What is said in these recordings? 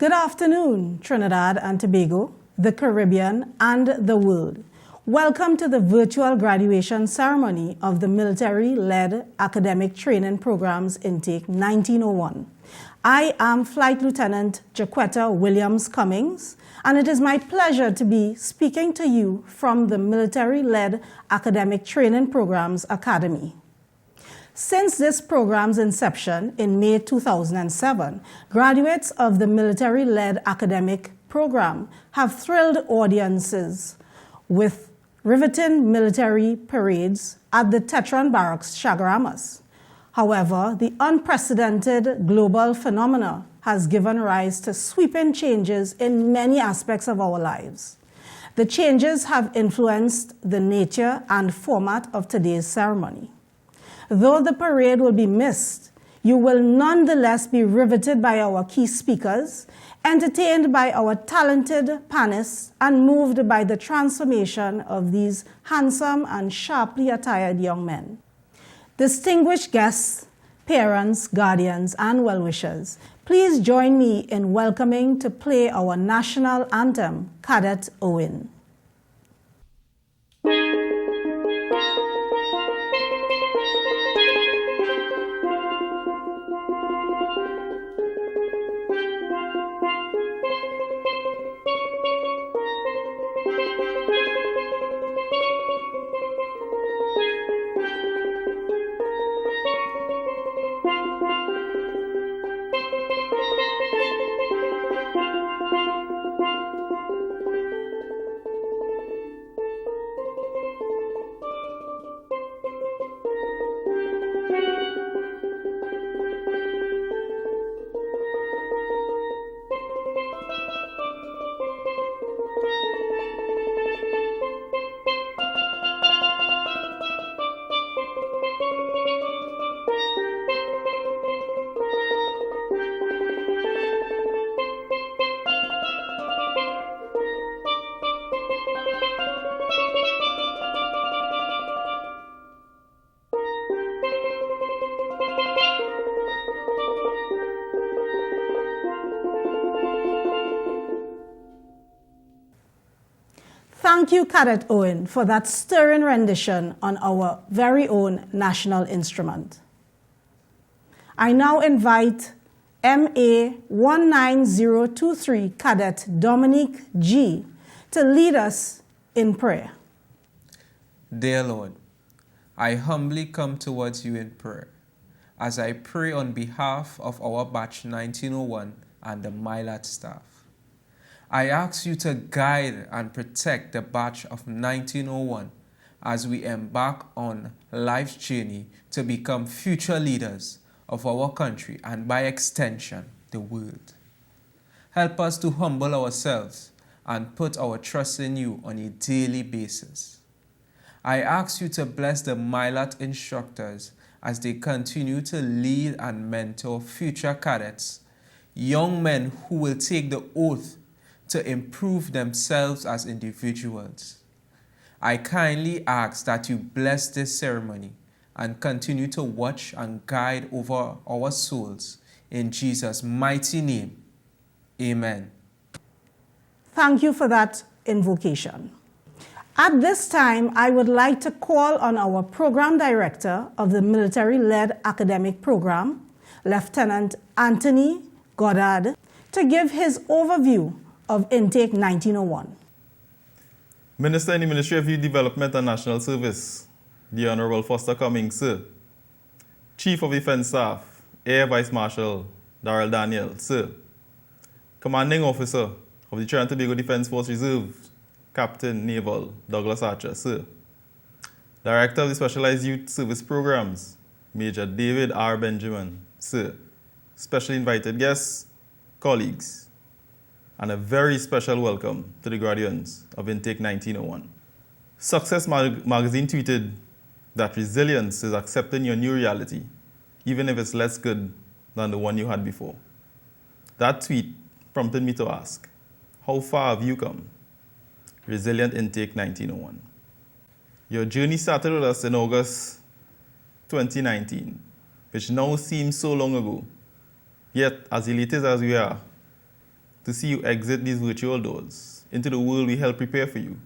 Good afternoon, Trinidad and Tobago, the Caribbean, and the world. Welcome to the virtual graduation ceremony of the military-led academic training programs intake 1901. I am Flight Lieutenant Jaquetta Williams Cummings, and it is my pleasure to be speaking to you from the military-led academic training programs academy. Since this program's inception in May 2007, graduates of the military-led academic program have thrilled audiences with riveting military parades at the Tetron Barracks, Chaguaramas. However, the unprecedented global phenomena has given rise to sweeping changes in many aspects of our lives. The changes have influenced the nature and format of today's ceremony. Though the parade will be missed, you will nonetheless be riveted by our key speakers, entertained by our talented panelists, and moved by the transformation of these handsome and sharply attired young men. Distinguished guests, parents, guardians, and well-wishers, please join me in welcoming to play our national anthem, Cadet Owen. Thank you, Cadet Owen, for that stirring rendition on our very own national instrument. I now invite MA 19023 Cadet Dominique G. to lead us in prayer. Dear Lord, I humbly come towards you in prayer as I pray on behalf of our batch 1901 and the MILAT staff. I ask you to guide and protect the batch of 1901 as we embark on life's journey to become future leaders of our country and by extension, the world. Help us to humble ourselves and put our trust in you on a daily basis. I ask you to bless the MILAT instructors as they continue to lead and mentor future cadets, young men who will take the oath to improve themselves as individuals. I kindly ask that you bless this ceremony and continue to watch and guide over our souls. In Jesus' mighty name, amen. Thank you for that invocation. At this time, I would like to call on our program director of the military-led academic program, Lieutenant Anthony Goddard, to give his overview of Intake 1901. Minister in the Ministry of Youth Development and National Service, the Honorable Foster Cummings, sir. Chief of Defense Staff, Air Vice Marshal Darrell Daniel, sir. Commanding Officer of the Trinidad and Tobago Defense Force Reserve, Captain Naval Douglas Archer, sir. Director of the Specialized Youth Service Programs, Major David R. Benjamin, sir. Special invited guests, colleagues, and a very special welcome to the graduates of Intake 1901. Success Magazine tweeted that resilience is accepting your new reality, even if it's less good than the one you had before. That tweet prompted me to ask, how far have you come? Resilient Intake 1901. Your journey started with us in August 2019, which now seems so long ago. Yet, as elated as we are, to see you exit these virtual doors into the world we helped prepare for you,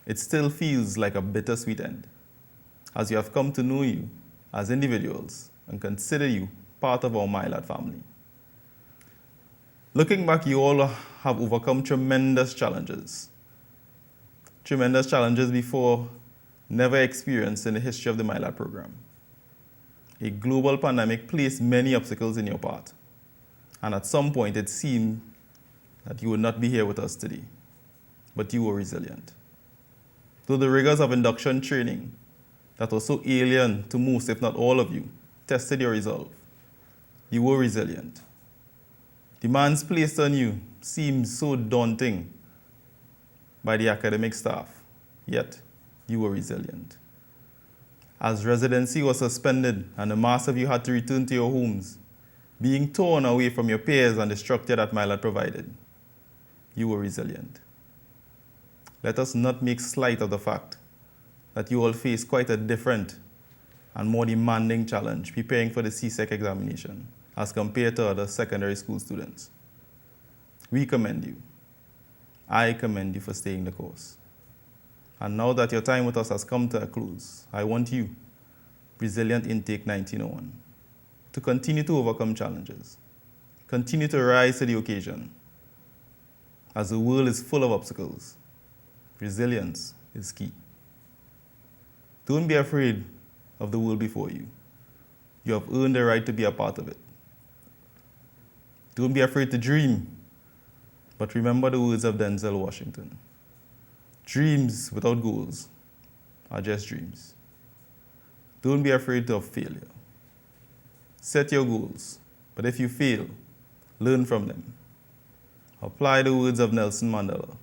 it still feels like a bittersweet end, as we have come to know you as individuals and consider you part of our MyLad family. Looking back, you all have overcome tremendous challenges before never experienced in the history of the MyLad program. A global pandemic placed many obstacles in your path, and at some point it seemed that you would not be here with us today, but you were resilient. Though the rigors of induction training that was so alien to most, if not all of you, tested your resolve, you were resilient. Demands placed on you seemed so daunting by the academic staff, yet you were resilient. As residency was suspended and the mass of you had to return to your homes, being torn away from your peers and the structure that MyLad provided, you were resilient. Let us not make slight of the fact that you all face quite a different and more demanding challenge preparing for the CSEC examination as compared to other secondary school students. We commend you. I commend you for staying the course. And now that your time with us has come to a close, I want you, Resilient Intake 1901, to continue to overcome challenges, continue to rise to the occasion. As the world is full of obstacles, resilience is key. Don't be afraid of the world before you. You have earned the right to be a part of it. Don't be afraid to dream, but remember the words of Denzel Washington. Dreams without goals are just dreams. Don't be afraid of failure. Set your goals, but if you fail, learn from them. Apply the words of Nelson Mandela.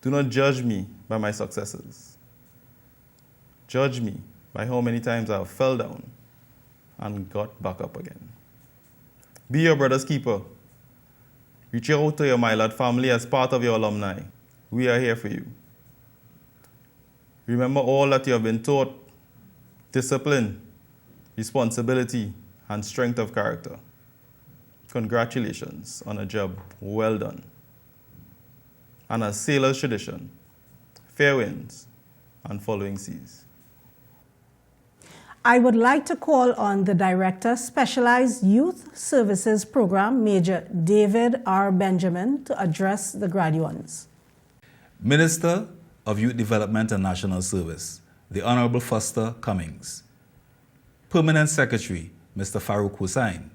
Do not judge me by my successes. Judge me by how many times I have fell down and got back up again. Be your brother's keeper. Reach out to your MyLad family as part of your alumni. We are here for you. Remember all that you have been taught: discipline, responsibility, and strength of character. Congratulations on a job well done. And as sailor's tradition, fair winds and following seas. I would like to call on the Director, Specialized Youth Services Program, Major David R. Benjamin, to address the graduates. Minister of Youth Development and National Service, the Honorable Foster Cummings. Permanent Secretary, Mr. Farouk Hussain.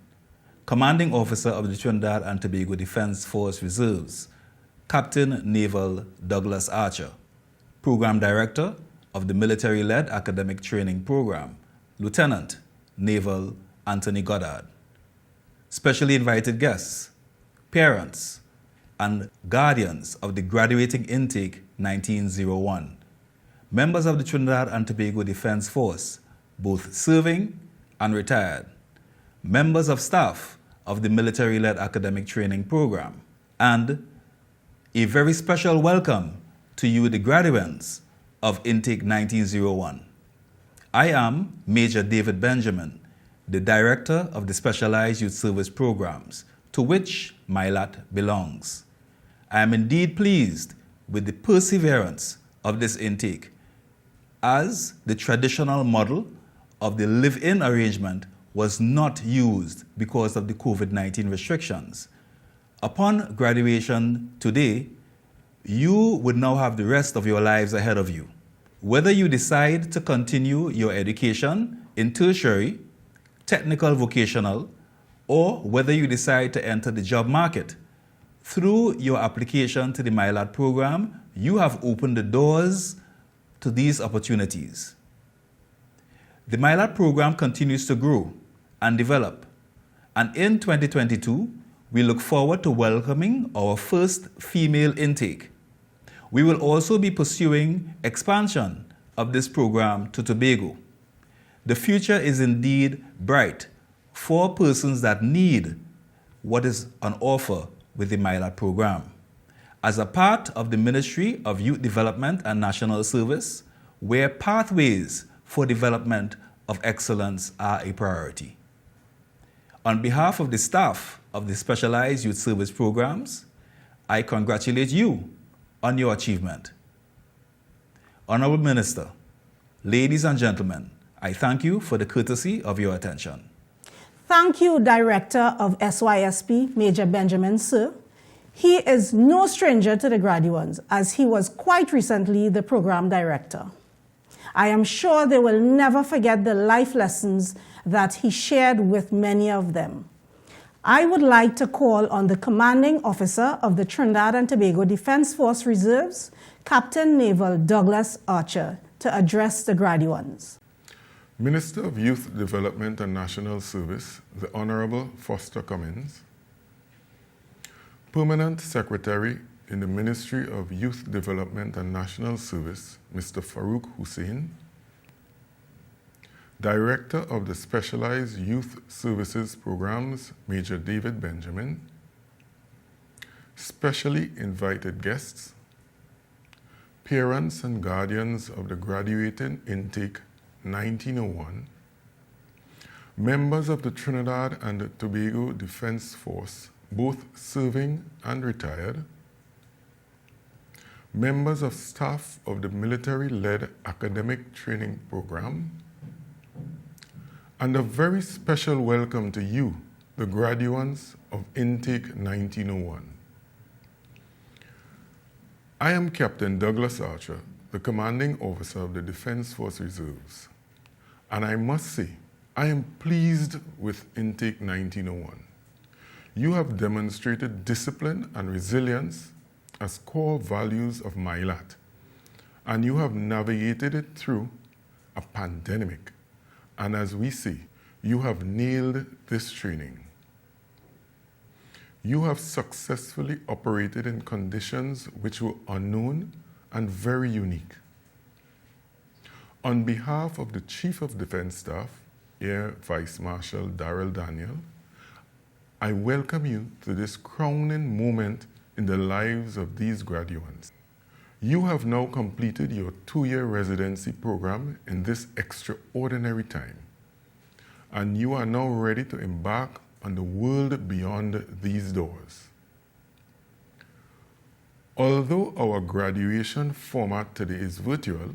Commanding Officer of the Trinidad and Tobago Defense Force Reserves, Captain Naval Douglas Archer. Program Director of the Military-Led Academic Training Program, Lieutenant Naval Anthony Goddard. Specially invited guests, parents, and guardians of the Graduating Intake 1901, members of the Trinidad and Tobago Defense Force, both serving and retired, members of staff of the Military-Led Academic Training Program, and a very special welcome to you, the graduates of Intake 1901. I am Major David Benjamin, the Director of the Specialized Youth Service Programs, to which MyLad belongs. I am indeed pleased with the perseverance of this intake, as the traditional model of the live-in arrangement was not used because of the COVID-19 restrictions. Upon graduation today, you would now have the rest of your lives ahead of you. Whether you decide to continue your education in tertiary, technical vocational, or whether you decide to enter the job market, through your application to the MyLad program, you have opened the doors to these opportunities. The MyLad program continues to grow and develop, and in 2022, we look forward to welcoming our first female intake. We will also be pursuing expansion of this program to Tobago. The future is indeed bright for persons that need what is on offer with the MyLad program. As a part of the Ministry of Youth Development and National Service, where pathways for development of excellence are a priority. On behalf of the staff of the Specialized Youth Service Programs, I congratulate you on your achievement. Honorable Minister, ladies and gentlemen, I thank you for the courtesy of your attention. Thank you, Director of SYSP, Major Benjamin Sir. He is no stranger to the graduates, as he was quite recently the program director. I am sure they will never forget the life lessons that he shared with many of them. I would like to call on the Commanding Officer of the Trinidad and Tobago Defense Force Reserves, Captain Naval Douglas Archer, to address the graduates. Minister of Youth Development and National Service, the Honorable Foster Cummins, Permanent Secretary in the Ministry of Youth Development and National Service, Mr. Farouk Hussein, Director of the Specialized Youth Services Programs, Major David Benjamin, specially invited guests, parents and guardians of the graduating intake 1901, members of the Trinidad and Tobago Defense Force, both serving and retired, members of staff of the military-led academic training program, and a very special welcome to you, the graduates of Intake 1901. I am Captain Douglas Archer, the Commanding Officer of the Defense Force Reserves, and I must say, I am pleased with Intake 1901. You have demonstrated discipline and resilience as core values of MILAT, and you have navigated it through a pandemic. And as we see, you have nailed this training. You have successfully operated in conditions which were unknown and very unique. On behalf of the Chief of Defense Staff, Air Vice Marshal Darrell Daniel, I welcome you to this crowning moment in the lives of these graduates. You have now completed your 2-year residency program in this extraordinary time, and you are now ready to embark on the world beyond these doors. Although our graduation format today is virtual,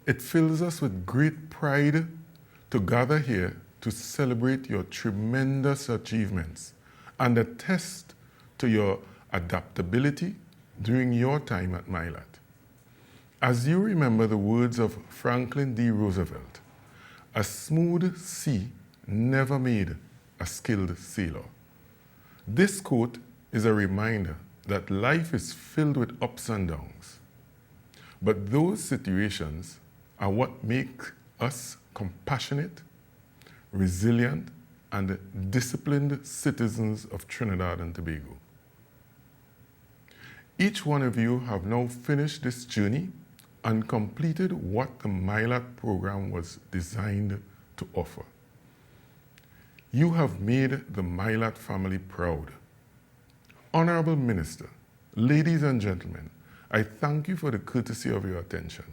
it fills us with great pride to gather here to celebrate your tremendous achievements and attest to your adaptability during your time at MILAT. As you remember the words of Franklin D. Roosevelt, a smooth sea never made a skilled sailor. This quote is a reminder that life is filled with ups and downs, but those situations are what make us compassionate, resilient, and disciplined citizens of Trinidad and Tobago. Each one of you have now finished this journey and completed what the MILAT program was designed to offer. You have made the MILAT family proud. Honorable Minister, ladies and gentlemen, I thank you for the courtesy of your attention.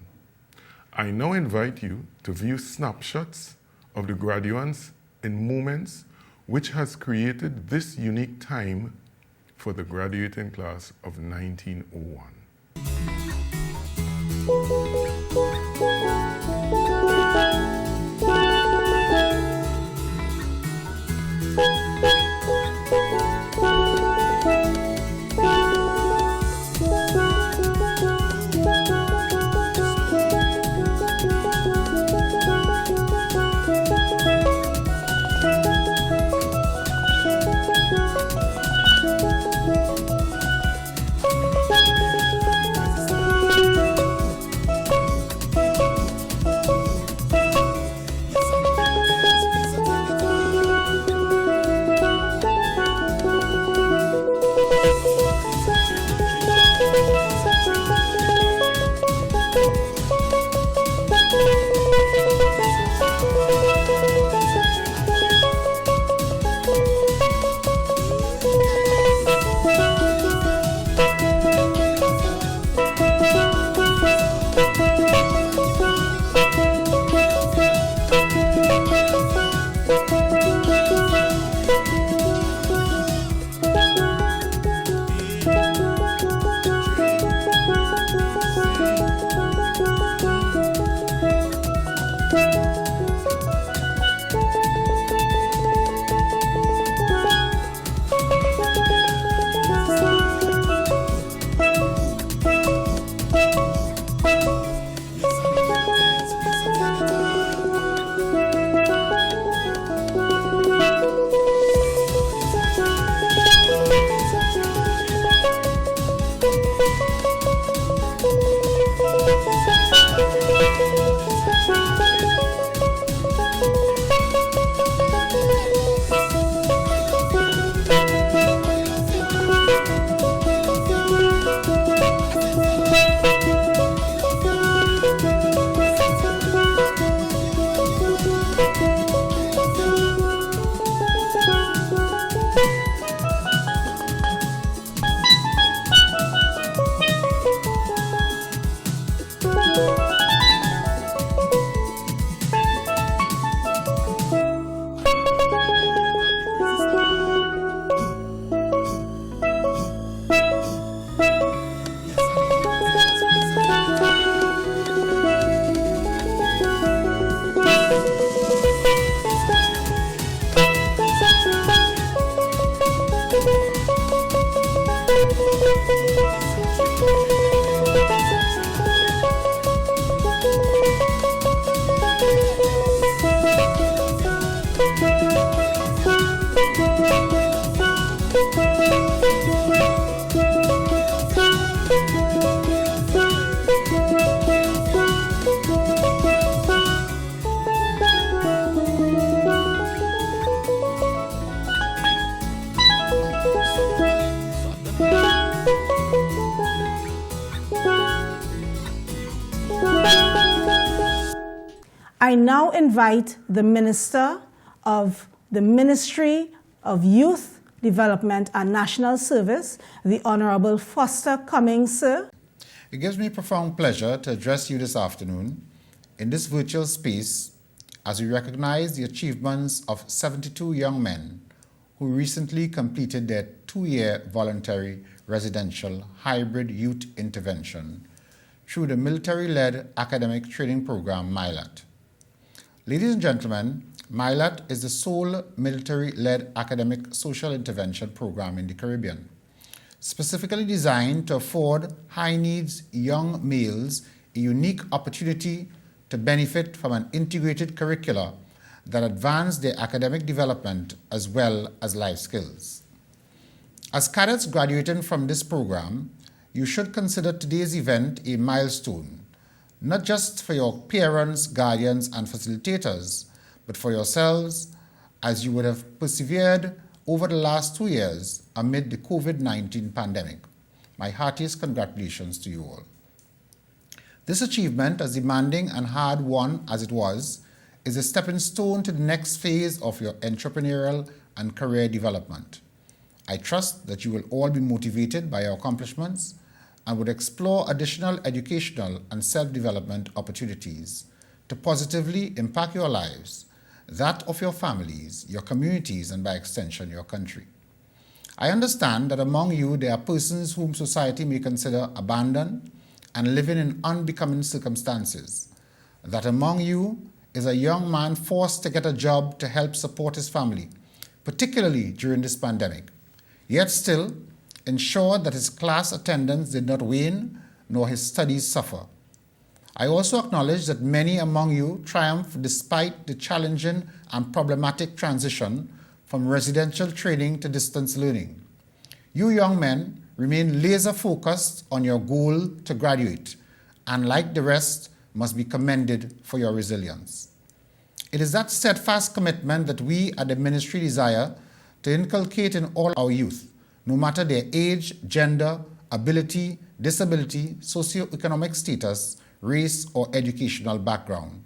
I now invite you to view snapshots of the graduates in moments which has created this unique time for the graduating class of 1901. I now invite the Minister of the Ministry of Youth Development and National Service, the Honorable Foster Cummings, sir. It gives me profound pleasure to address you this afternoon in this virtual space as we recognize the achievements of 72 young men who recently completed their 2-year voluntary residential hybrid youth intervention through the military-led academic training program MILAT. Ladies and gentlemen, MILAT is the sole military-led academic social intervention program in the Caribbean, specifically designed to afford high-needs young males a unique opportunity to benefit from an integrated curricula that advance their academic development as well as life skills. As cadets graduating from this program, you should consider today's event a milestone, not just for your parents, guardians, and facilitators, but for yourselves, as you would have persevered over the last 2 years amid the COVID-19 pandemic. My heartiest congratulations to you all. This achievement, as demanding and hard-won as it was, is a stepping stone to the next phase of your entrepreneurial and career development. I trust that you will all be motivated by your accomplishments and would explore additional educational and self-development opportunities to positively impact your lives, that of your families, your communities, and by extension, your country. I understand that among you there are persons whom society may consider abandoned and living in unbecoming circumstances. That among you is a young man forced to get a job to help support his family, particularly during this pandemic, yet still ensured that his class attendance did not wane nor his studies suffer. I also acknowledge that many among you triumphed despite the challenging and problematic transition from residential training to distance learning. You young men remain laser-focused on your goal to graduate, and like the rest, must be commended for your resilience. It is that steadfast commitment that we at the Ministry desire to inculcate in all our youth, no matter their age, gender, ability, disability, socioeconomic status, race, or educational background.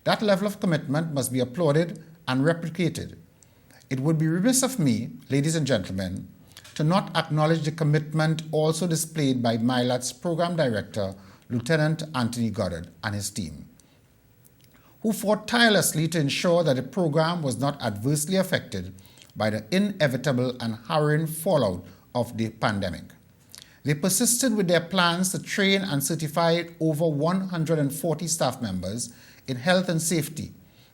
That level of commitment must be applauded and replicated. It would be remiss of me, ladies and gentlemen, to not acknowledge the commitment also displayed by MILAT's Program Director, Lieutenant Anthony Goddard, and his team, who fought tirelessly to ensure that the program was not adversely affected by the inevitable and harrowing fallout of the pandemic. They persisted with their plans to train and certify over 140 staff members in health and safety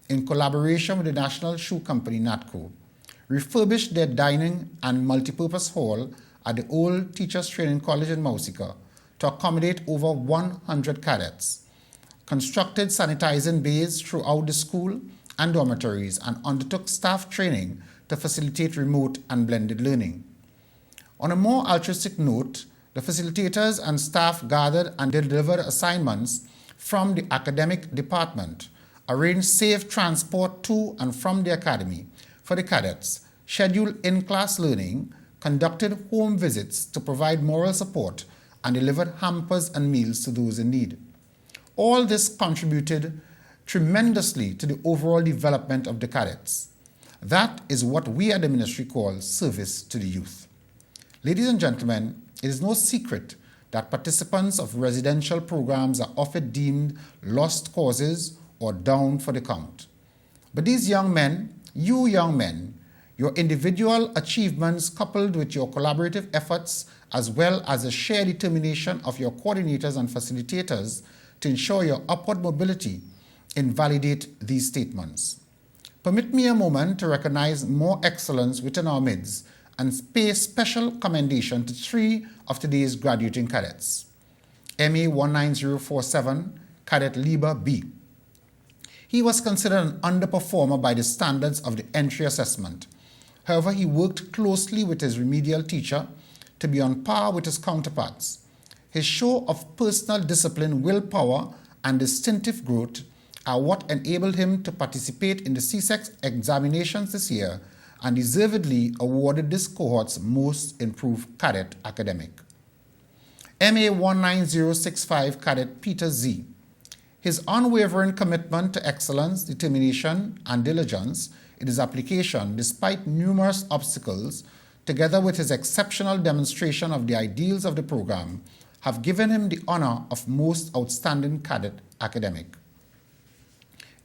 in collaboration with the National Shoe Company, NATCO, refurbished their dining and multipurpose hall at the old Teachers Training College in Mausika to accommodate over 100 cadets, constructed sanitizing bays throughout the school and dormitories, and undertook staff training to facilitate remote and blended learning. On a more altruistic note, the facilitators and staff gathered and delivered assignments from the academic department, arranged safe transport to and from the academy for the cadets, scheduled in-class learning, conducted home visits to provide moral support, and delivered hampers and meals to those in need. All this contributed tremendously to the overall development of the cadets. That is what we at the Ministry call service to the youth. Ladies and gentlemen, it is no secret that participants of residential programs are often deemed lost causes or down for the count. But these young men, you young men, your individual achievements coupled with your collaborative efforts as well as the shared determination of your coordinators and facilitators to ensure your upward mobility invalidate these statements. Permit me a moment to recognize more excellence within our midst and pay special commendation to 3 of today's graduating cadets. MA 19047, Cadet Lieber B. He was considered an underperformer by the standards of the entry assessment. However, he worked closely with his remedial teacher to be on par with his counterparts. His show of personal discipline, willpower, and distinctive growth are what enabled him to participate in the CSEC examinations this year and deservedly awarded this cohort's Most Improved Cadet Academic. MA 19065 Cadet Peter Z. His unwavering commitment to excellence, determination, and diligence in his application, despite numerous obstacles, together with his exceptional demonstration of the ideals of the program, have given him the honor of most outstanding cadet academic.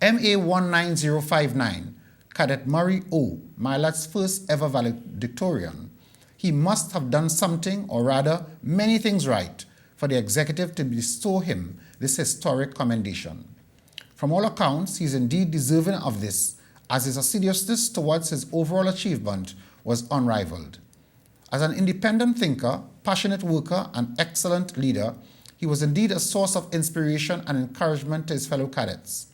MA 19059, Cadet Murray O., Milat's first ever valedictorian. He must have done something, or rather many things right, for the executive to bestow him this historic commendation. From all accounts, he is indeed deserving of this, as his assiduousness towards his overall achievement was unrivaled. As an independent thinker, passionate worker, and excellent leader, he was indeed a source of inspiration and encouragement to his fellow cadets.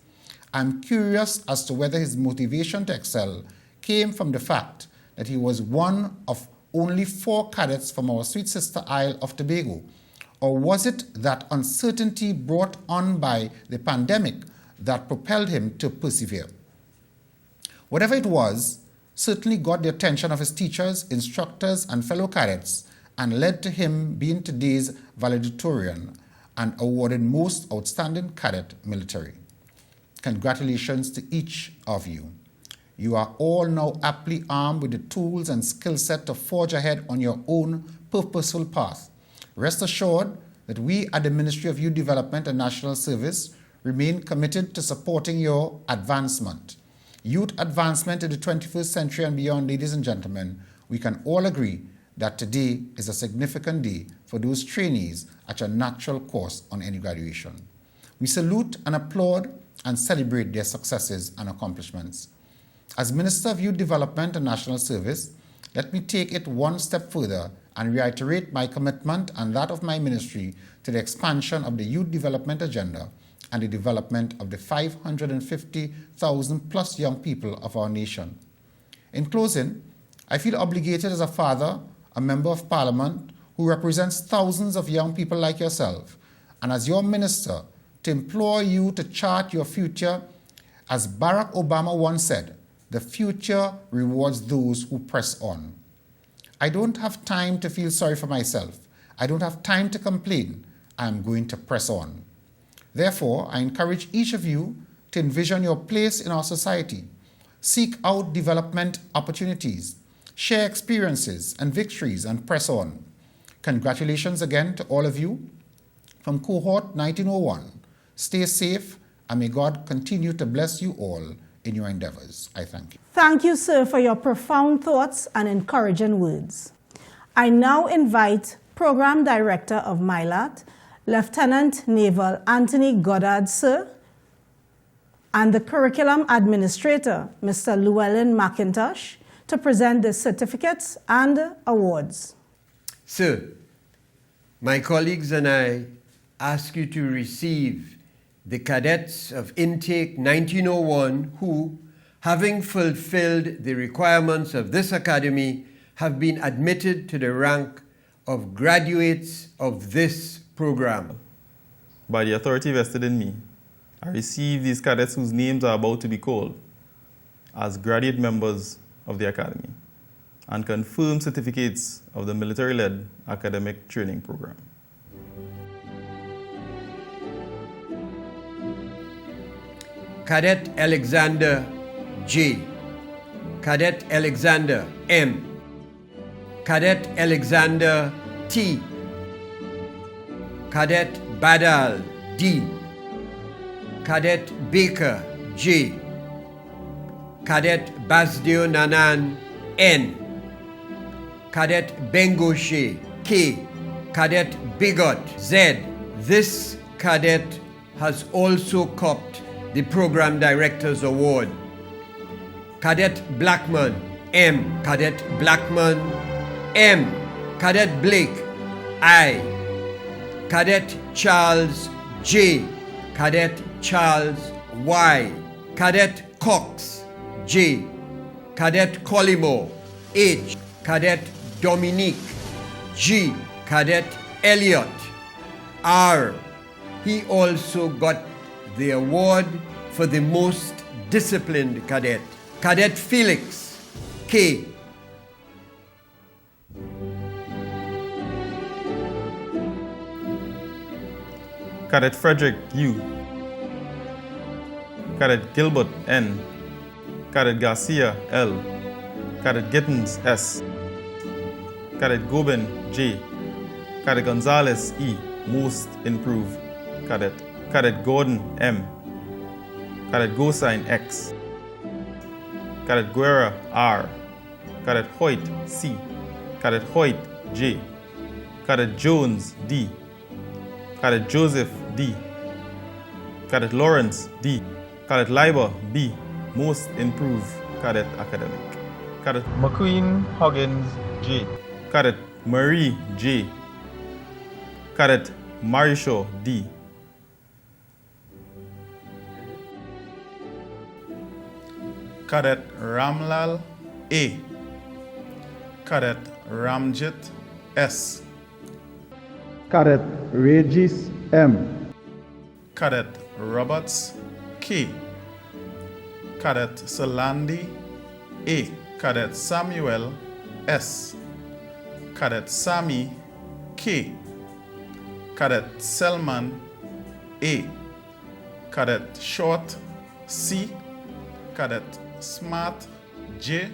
I am curious as to whether his motivation to excel came from the fact that he was one of only 4 cadets from our sweet sister Isle of Tobago, or was it that uncertainty brought on by the pandemic that propelled him to persevere? Whatever it was, certainly got the attention of his teachers, instructors, and fellow cadets, and led to him being today's valedictorian and awarded most outstanding cadet military. Congratulations to each of you. You are all now aptly armed with the tools and skill set to forge ahead on your own purposeful path. Rest assured that we at the Ministry of Youth Development and National Service remain committed to supporting your advancement. Youth advancement in the 21st century and beyond, ladies and gentlemen, we can all agree that today is a significant day for those trainees at your natural course on any graduation. We salute and applaud and celebrate their successes and accomplishments. As Minister of Youth Development and National Service, let me take it one step further and reiterate my commitment and that of my ministry to the expansion of the youth development agenda and the development of the 550,000 plus young people of our nation. In closing, I feel obligated as a father, a member of parliament who represents thousands of young people like yourself, and as your minister, to implore you to chart your future. As Barack Obama once said, the future rewards those who press on. I don't have time to feel sorry for myself. I don't have time to complain. I am going to press on. Therefore, I encourage each of you to envision your place in our society. Seek out development opportunities. Share experiences and victories and press on. Congratulations again to all of you. From Cohort 1901, stay safe and may God continue to bless you all in your endeavors. I thank you. Thank you, sir, for your profound thoughts and encouraging words. I now invite Program Director of MILAT, Lieutenant Naval Anthony Goddard, sir, and the Curriculum Administrator, Mr. Llewellyn McIntosh, to present the certificates and awards. Sir, my colleagues and I ask you to receive the cadets of Intake 1901 who, having fulfilled the requirements of this academy, have been admitted to the rank of graduates of this program. By the authority vested in me, I receive these cadets whose names are about to be called as graduate members of the Academy and confirm certificates of the military-led academic training program. Cadet Alexander J. Cadet Alexander M. Cadet Alexander T. Cadet Badal D. Cadet Baker J. Cadet Basdio Nanan N. Cadet Bengoshe K. Cadet Bigot Z. This cadet has also copped the Program Director's Award. Cadet Blackman M. Cadet Blackman M. Cadet Blake I. Cadet Charles J. Cadet Charles Y. Cadet Cox J. Cadet Collymore H. Cadet Dominique G. Cadet Elliot R. He also got the award for the most disciplined cadet. Cadet Felix K. Cadet Frederick U. Cadet Gilbert N. Cadet Garcia L. Cadet Gittins S. Cadet Gobin J. Cadet Gonzalez E. Most improved cadet. Cadet Gordon M. Cadet Gosine X. Cadet Guerra R. Cadet Hoyt C. Cadet Hoyt J. Cadet Jones D. Cadet Joseph D. Cadet Lawrence D. Cadet Liber B. Most improved cadet academic. Cadet McQueen Huggins J. Cadet Marie J. Cadet Marishaw D. Cadet Ramlal A. Cadet Ramjit S. Cadet Regis M. Cadet Roberts K. Cadet Salandi A. Cadet Samuel S. Cadet Sami K. Cadet Selman A. Cadet Short C. Cadet Smart J.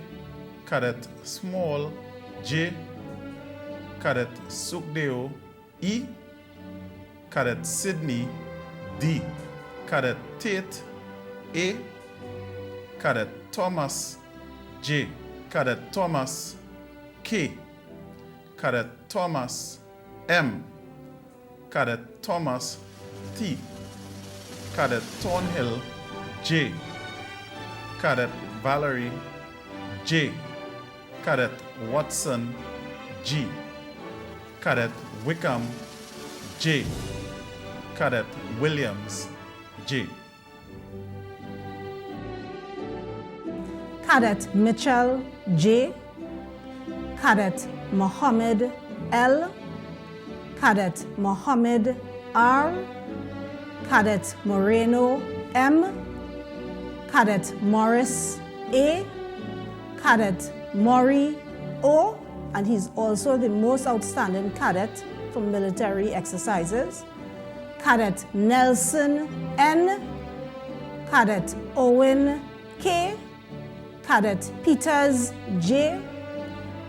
Cadet Small J. Cadet Sukdeo E. Cadet Sydney D. Cadet Tate A. Cadet Thomas J. Cadet Thomas K. Cadet Thomas M. Cadet Thomas T. Cadet Thornhill J. Cadet Valerie J. Cadet Watson G. Cadet Wickham J. Cadet Williams J. Cadet Mitchell J. Cadet Mohammed L. Cadet Mohammed R. Cadet Moreno M. Cadet Morris A. Cadet Maury O. And he's also the most outstanding cadet for military exercises. Cadet Nelson N. Cadet Owen K. Cadet Peters J.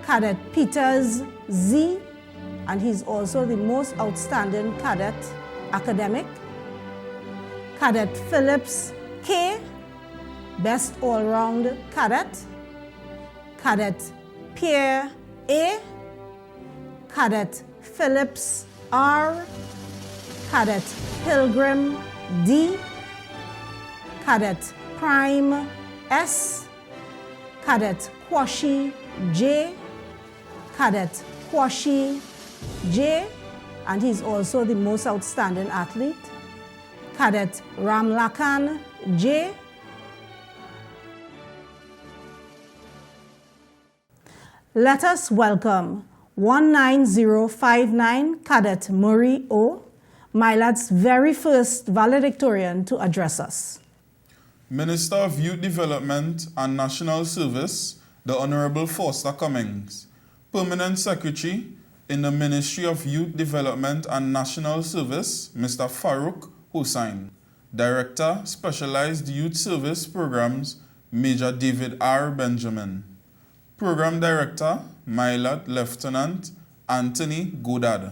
Cadet Peters Z. And he's also the most outstanding cadet academic. Cadet Phillips K. Best all-round cadet. Cadet Pierre A. Cadet Phillips R. Cadet Pilgrim D. Cadet Prime S. Cadet Kwashi J. Cadet Kwashi J. And he's also the most outstanding athlete. Cadet Ramlakan J. Let us welcome 19059 Cadet Murray O., Mylat's very first valedictorian, to address us. Minister of Youth Development and National Service, the Honorable Foster Cummings. Permanent Secretary in the Ministry of Youth Development and National Service, Mr. Farouk Hussain. Director, Specialized Youth Service Programs, Major David R. Benjamin. Program Director, Mylat Lieutenant Anthony Godard.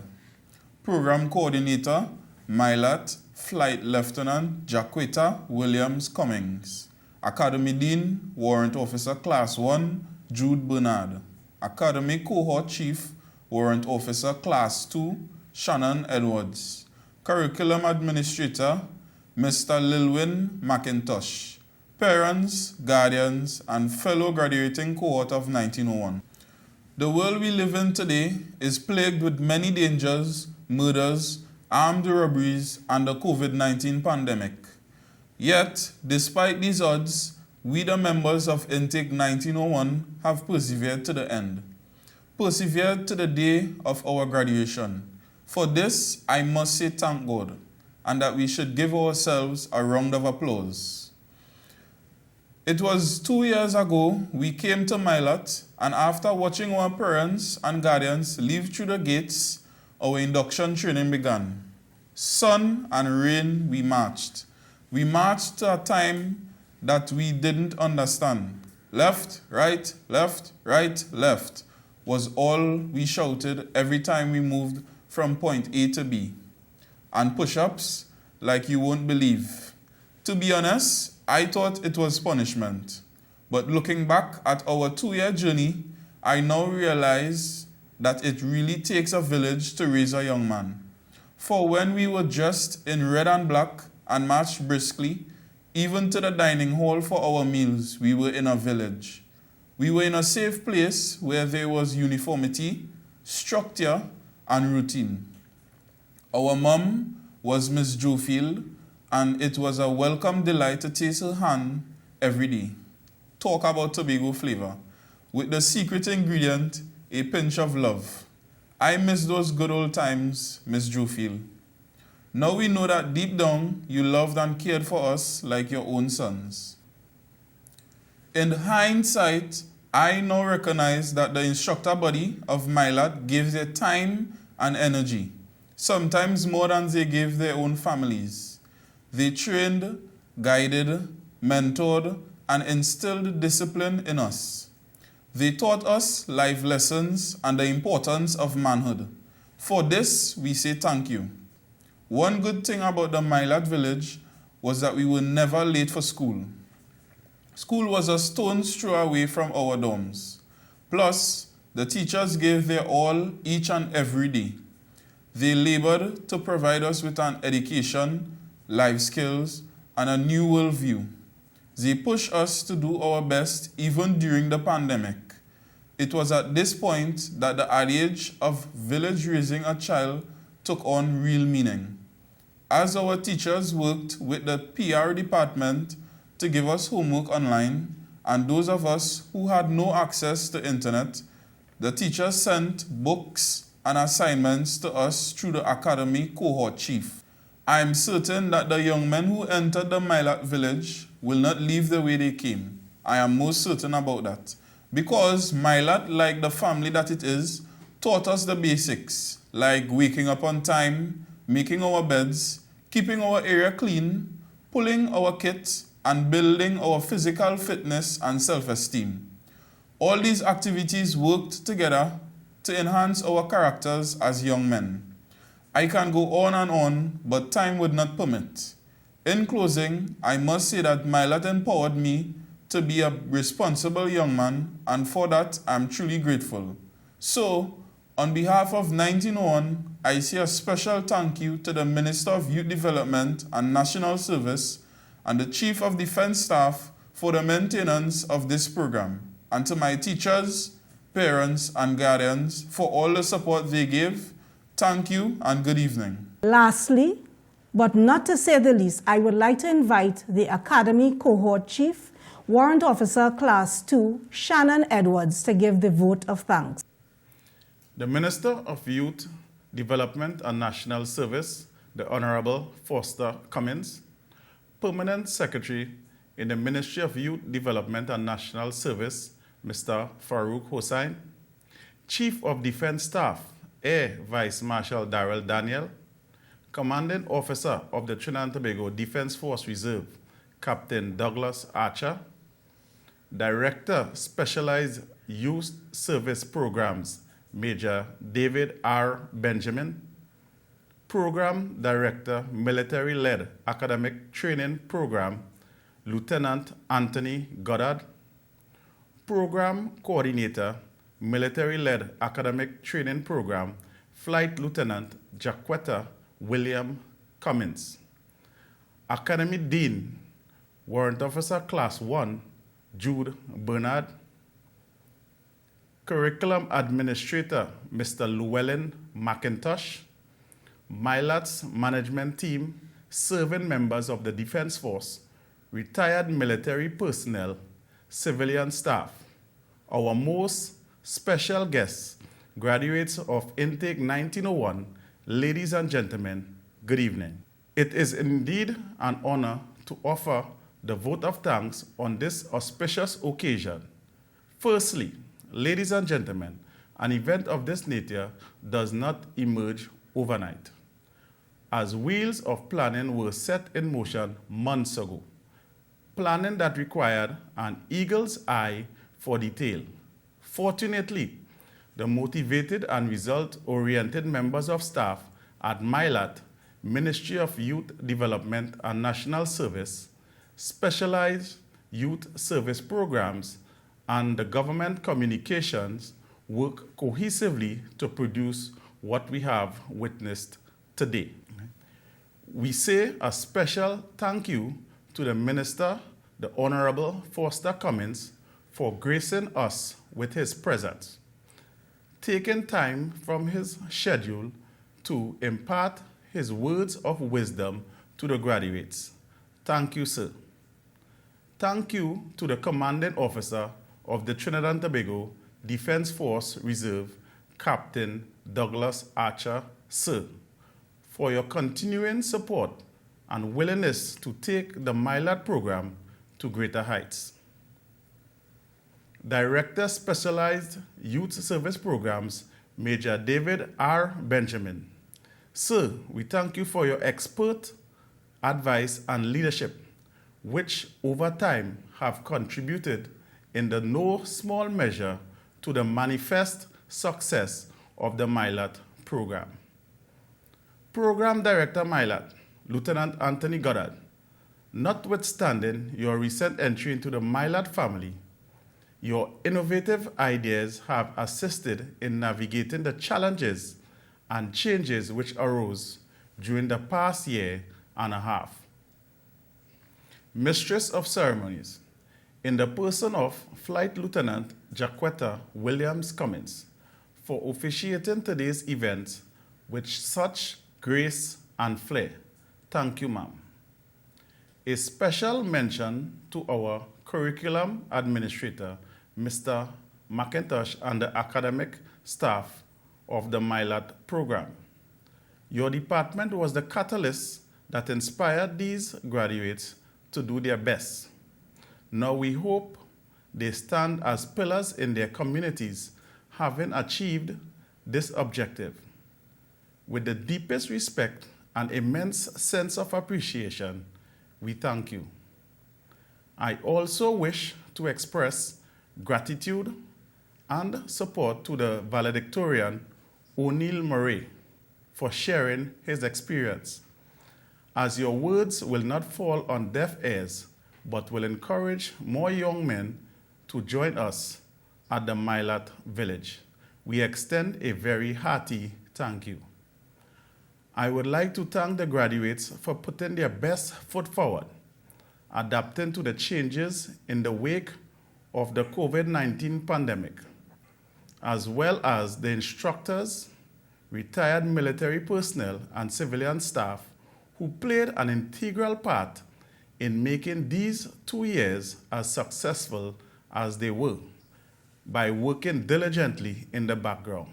Program Coordinator, Mylat Flight Lieutenant Jaquita Williams Cummings. Academy Dean, Warrant Officer Class 1, Jude Bernard. Academy Cohort Chief, Warrant Officer Class 2, Shannon Edwards. Curriculum Administrator, Mr. Lilwin McIntosh. Parents, guardians, and fellow graduating cohort of 1901. The world we live in today is plagued with many dangers, murders, armed robberies, and the COVID-19 pandemic. Yet, despite these odds, we the members of Intake 1901 have persevered to the end. Persevered to the day of our graduation. For this, I must say thank God, and that we should give ourselves a round of applause. It was 2 years ago we came to Mylat, and after watching our parents and guardians leave through the gates, our induction training began. Sun and rain we marched. We marched to a time that we didn't understand. Left, right, left was all we shouted every time we moved from point A to B. And push-ups like you won't believe. To be honest, I thought it was punishment. But looking back at our 2-year journey, I now realize that it really takes a village to raise a young man. For when we were dressed in red and black and marched briskly, even to the dining hall for our meals, we were in a village. We were in a safe place where there was uniformity, structure, and routine. Our mom was Miss Jofield, and it was a welcome delight to taste her hand every day. Talk about Tobago flavor, with the secret ingredient, a pinch of love. I miss those good old times, Miss Jofield. Now we know that deep down, you loved and cared for us like your own sons. In hindsight, I now recognize that the instructor body of MILAT gives their time and energy, sometimes more than they gave their own families. They trained, guided, mentored, and instilled discipline in us. They taught us life lessons and the importance of manhood. For this, we say thank you. One good thing about the MILAT village was that we were never late for school. School was a stone's throw away from our dorms. Plus, the teachers gave their all each and every day. They labored to provide us with an education, life skills, and a new worldview. They pushed us to do our best even during the pandemic. It was at this point that the adage of village raising a child took on real meaning. As our teachers worked with the PR department to give us homework online, and those of us who had no access to internet, the teachers sent books and assignments to us through the academy cohort chief. I am certain that the young men who entered the MILAT village will not leave the way they came. I am most certain about that. Because MILAT, like the family that it is, taught us the basics, like waking up on time, making our beds, keeping our area clean, pulling our kit, and building our physical fitness and self-esteem. All these activities worked together to enhance our characters as young men. I can go on and on, but time would not permit. In closing, I must say that MILAT empowered me to be a responsible young man, and for that, I'm truly grateful. So, on behalf of 1901, I say a special thank you to the Minister of Youth Development and National Service and the Chief of Defense Staff for the maintenance of this program, and to my teachers, parents, and guardians for all the support they give. Thank you and good evening. Lastly, but not to say the least, I would like to invite the Academy Cohort Chief, Warrant Officer Class 2, Shannon Edwards, to give the vote of thanks. The Minister of Youth Development and National Service, the Honorable Foster Cummins, Permanent Secretary in the Ministry of Youth Development and National Service, Mr. Farouk Hossain, Chief of Defense Staff, Air Vice Marshal Darrell Daniel, Commanding Officer of the Trinidad and Tobago Defense Force Reserve, Captain Douglas Archer, Director, Specialized Youth Service Programs, Major David R. Benjamin, Program Director, Military-Led Academic Training Program, Lieutenant Anthony Goddard, Program Coordinator, Military-Led Academic Training Program, Flight Lieutenant Jaquetta William Cummins, Academy Dean, Warrant Officer Class 1, Jude Bernard, Curriculum Administrator, Mr. Llewellyn McIntosh, MILAT's management team, serving members of the Defense Force, retired military personnel, civilian staff, our most special guests, graduates of Intake 1901, ladies and gentlemen, good evening. It is indeed an honor to offer the vote of thanks on this auspicious occasion. Firstly, ladies and gentlemen, an event of this nature does not emerge overnight. as wheels of planning were set in motion months ago. Planning that required an eagle's eye for detail. Fortunately, the motivated and result-oriented members of staff at MILAT, Ministry of Youth Development and National Service, Specialized Youth Service Programs, and the government communications work cohesively to produce what we have witnessed today. We say a special thank you to the Minister, the Honorable Foster Cummings, for gracing us with his presence, taking time from his schedule to impart his words of wisdom to the graduates. Thank you, sir. Thank you to the Commanding Officer of the Trinidad and Tobago Defense Force Reserve, Captain Douglas Archer, sir, for your continuing support and willingness to take the MILAT program to greater heights. Director Specialized Youth Service Programs, Major David R. Benjamin. Sir, we thank you for your expert advice and leadership, which over time have contributed in the no small measure to the manifest success of the MILAT program. Program Director MILAT, Lieutenant Anthony Goddard, notwithstanding your recent entry into the MILAT family, your innovative ideas have assisted in navigating the challenges and changes which arose during the past year and a half. Mistress of Ceremonies, in the person of Flight Lieutenant Jaquetta Williams Cummins, for officiating today's event with such grace and flair. Thank you, ma'am. A special mention to our curriculum administrator, Mr. McIntosh, and the academic staff of the MILAT program. Your department was the catalyst that inspired these graduates to do their best. Now we hope they stand as pillars in their communities, having achieved this objective. With the deepest respect and immense sense of appreciation, we thank you. I also wish to express gratitude and support to the Valedictorian O'Neill Murray for sharing his experience, as your words will not fall on deaf ears, but will encourage more young men to join us at the MILAT village. We extend a very hearty thank you. I would like to thank the graduates for putting their best foot forward, adapting to the changes in the wake of the COVID-19 pandemic, as well as the instructors, retired military personnel, and civilian staff who played an integral part in making these 2 years as successful as they were by working diligently in the background.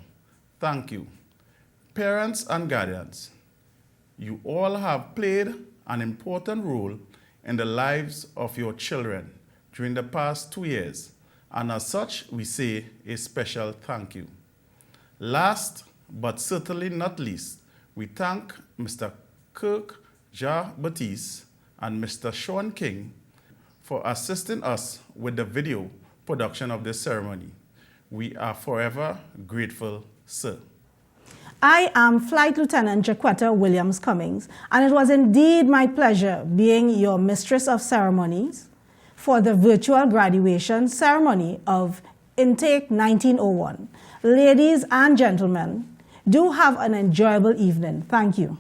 Thank you. Parents and guardians, you all have played an important role in the lives of your children during the past 2 years, and as such, we say a special thank you. Last, but certainly not least, we thank Mr. Kirk Baptiste and Mr. Sean King for assisting us with the video production of this ceremony. We are forever grateful, sir. I am Flight Lieutenant Jaquetta Williams Cummings, and it was indeed my pleasure being your Mistress of Ceremonies for the virtual graduation ceremony of Intake 1901. Ladies and gentlemen, do have an enjoyable evening. Thank you.